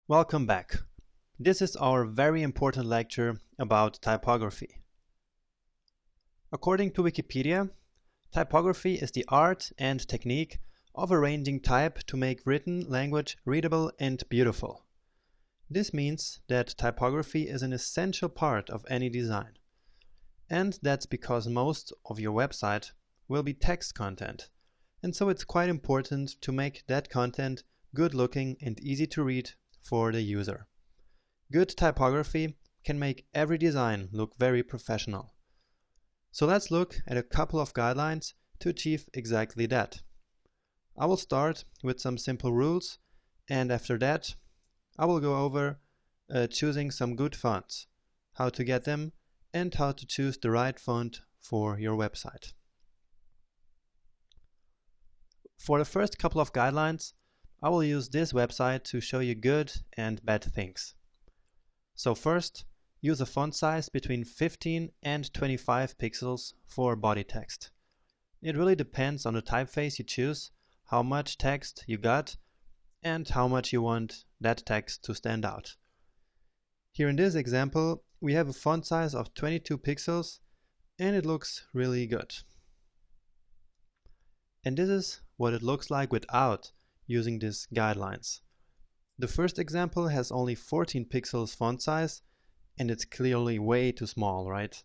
Welcome back. This is our very important lecture about typography. According to Wikipedia, typography is the art and technique of arranging type to make written language readable and beautiful. This means that typography is an essential part of any design. And that's because most of your website will be text content. And so it's quite important to make that content good looking and easy to read for the user. Good typography can make every design look very professional. So let's look at a couple of guidelines to achieve exactly that. I will start with some simple rules, and after that I will go over choosing some good fonts, how to get them, and how to choose the right font for your website. For the first couple of guidelines, I will use this website to show you good and bad things. So first, use a font size between 15 and 25 pixels for body text. It really depends on the typeface you choose, how much text you got, and how much you want that text to stand out. Here in this example, we have a font size of 22 pixels and it looks really good. And this is what it looks like without using these guidelines. The first example has only 14 pixels font size and it's clearly way too small, right?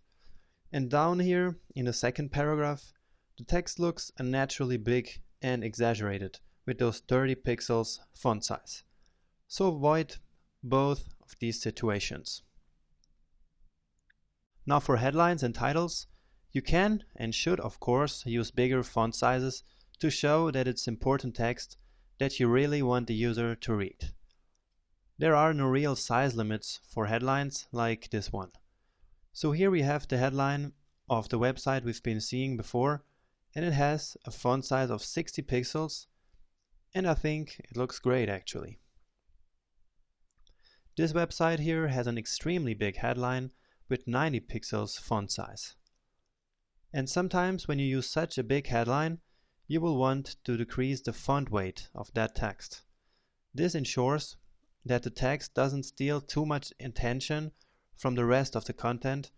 And down here in the second paragraph, the text looks unnaturally big and exaggerated with those 30 pixels font size. So avoid both of these situations. Now for headlines and titles, you can and should of course use bigger font sizes to show that it's important text that you really want the user to read. There are no real size limits for headlines like this one. So here we have the headline of the website we've been seeing before, and it has a font size of 60 pixels, and I think it looks great actually. This website here has an extremely big headline with 90 pixels font size. And sometimes when you use such a big headline, you will want to decrease the font weight of that text. This ensures that the text doesn't steal too much attention from the rest of the content,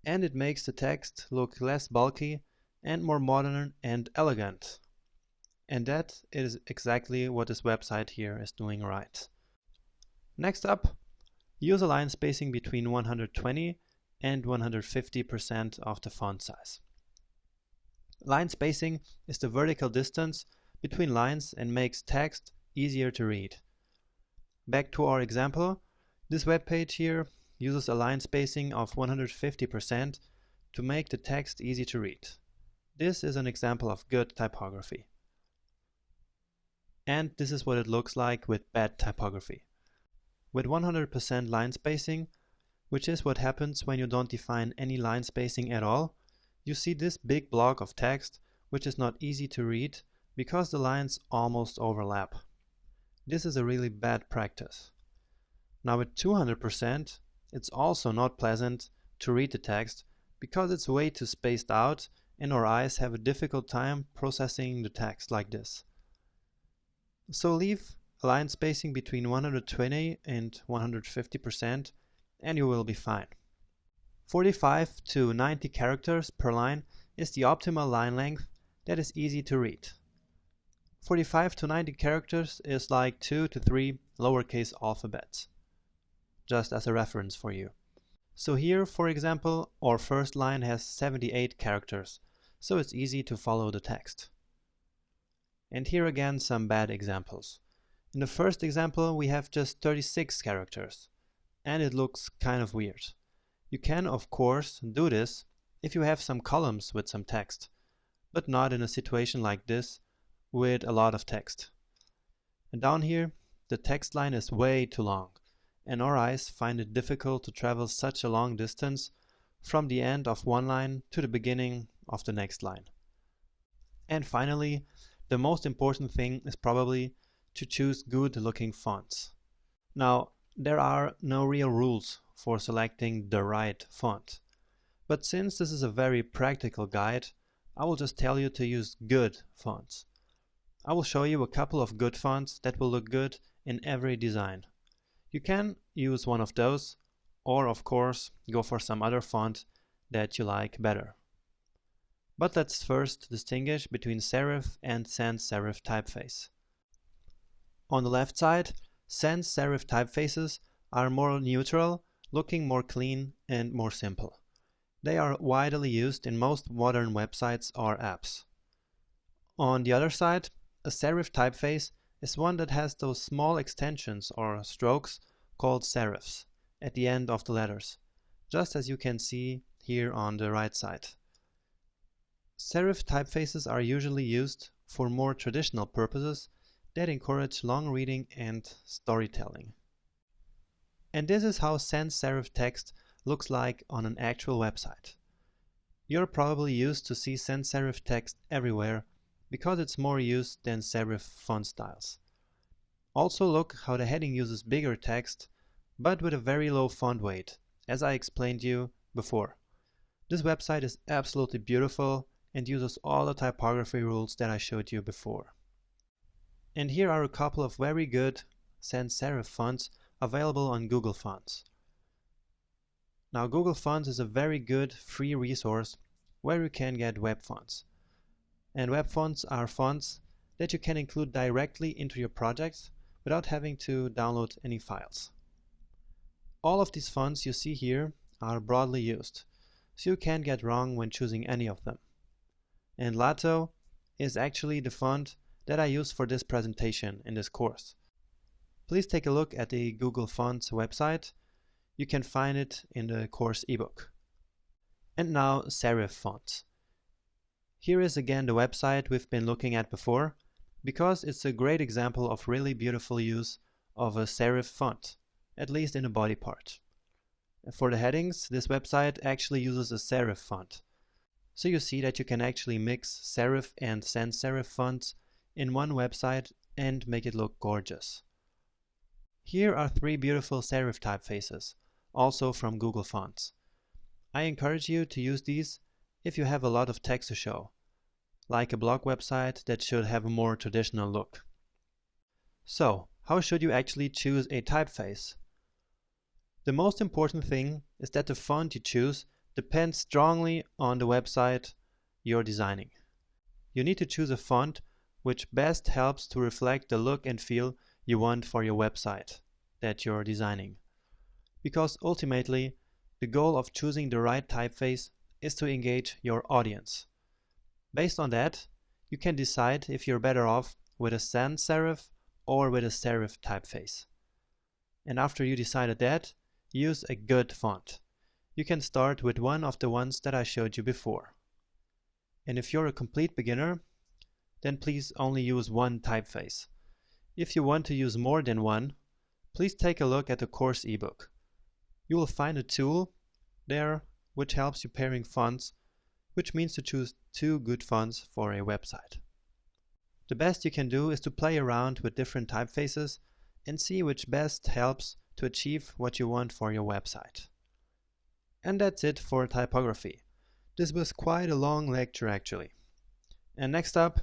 and it makes the text look less bulky and more modern and elegant. And that is exactly what this website here is doing right. Next up, use a line spacing between 120 and 150% of the font size. Line spacing is the vertical distance between lines and makes text easier to read. Back to our example, this web page here uses a line spacing of 150% to make the text easy to read. This is an example of good typography. And this is what it looks like with bad typography. With 100% line spacing, which is what happens when you don't define any line spacing at all, you see this big block of text which is not easy to read because the lines almost overlap. This is a really bad practice. Now with 200%, it's also not pleasant to read the text because it's way too spaced out and our eyes have a difficult time processing the text like this. So leave a line spacing between 120 and 150% and you will be fine. 45 to 90 characters per line is the optimal line length that is easy to read. 45 to 90 characters is like 2 to 3 lowercase alphabets, just as a reference for you. So here, for example, our first line has 78 characters, so it's easy to follow the text. And here again some bad examples. In the first example we have just 36 characters, and it looks kind of weird. You can, of course, do this if you have some columns with some text, but not in a situation like this with a lot of text. And down here, the text line is way too long, and our eyes find it difficult to travel such a long distance from the end of one line to the beginning of the next line. And finally, the most important thing is probably to choose good-looking fonts. Now, there are no real rules for selecting the right font. But since this is a very practical guide, I will just tell you to use good fonts. I will show you a couple of good fonts that will look good in every design. You can use one of those, or of course go for some other font that you like better. But let's first distinguish between serif and sans serif typeface. On the left side, sans serif typefaces are more neutral, looking more clean and more simple. They are widely used in most modern websites or apps. On the other side, a serif typeface is one that has those small extensions or strokes called serifs at the end of the letters, just as you can see here on the right side. Serif typefaces are usually used for more traditional purposes that encourage long reading and storytelling. And this is how sans serif text looks like on an actual website. You're probably used to see sans serif text everywhere because it's more used than serif font styles. Also look how the heading uses bigger text but with a very low font weight, as I explained you before. This website is absolutely beautiful and uses all the typography rules that I showed you before. And here are a couple of very good sans serif fonts available on Google Fonts. Now Google Fonts is a very good free resource where you can get web fonts. And web fonts are fonts that you can include directly into your projects without having to download any files. All of these fonts you see here are broadly used, so you can't get wrong when choosing any of them. And Lato is actually the font that I use for this presentation in this course. Please take a look at the Google Fonts website. You can find it in the course ebook. And now serif fonts. Here is again the website we've been looking at before, because it's a great example of really beautiful use of a serif font, at least in the body part. For the headings, this website actually uses a serif font. So you see that you can actually mix serif and sans serif fonts in one website and make it look gorgeous. Here are 3 beautiful serif typefaces, also from Google Fonts. I encourage you to use these if you have a lot of text to show, like a blog website that should have a more traditional look. So, how should you actually choose a typeface? The most important thing is that the font you choose depends strongly on the website you're designing. You need to choose a font which best helps to reflect the look and feel you want for your website that you're designing. Because ultimately, the goal of choosing the right typeface is to engage your audience. Based on that, you can decide if you're better off with a sans serif or with a serif typeface. And after you decided that, use a good font. You can start with one of the ones that I showed you before. And if you're a complete beginner, then please only use one typeface. If you want to use more than one, please take a look at the course ebook. You will find a tool there which helps you pairing fonts, which means to choose 2 good fonts for a website. The best you can do is to play around with different typefaces and see which best helps to achieve what you want for your website. And that's it for typography. This was quite a long lecture actually. And next up,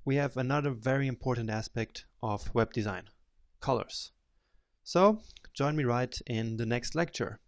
we have another very important aspect of web design: colors. So, join me right in the next lecture.